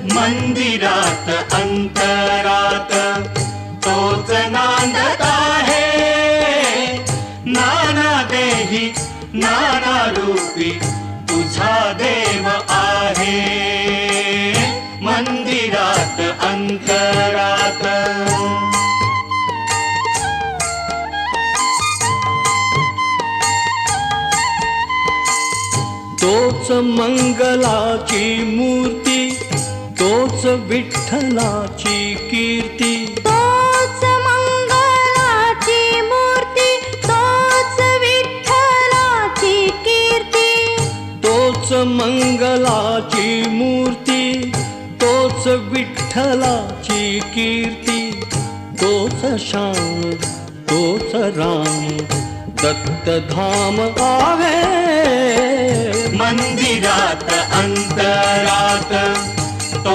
मंदिरात अंतरात तोच नांदत आहे, नाना देही नाना रूपी तुझा देव आहे, मंदिरात अंतरात। तोच मंगलाची मूर्ती, तोच विठ्ठलाची कीर्ती, तोच मंगलाची मूर्ती, तोच विठ्ठलाची कीर्ती, तोच मंगलाची मूर्ती, तोच विठ्ठलाची कीर्ती, तोच श्याम तोच राम दत्तधाम आहे, मंदिरात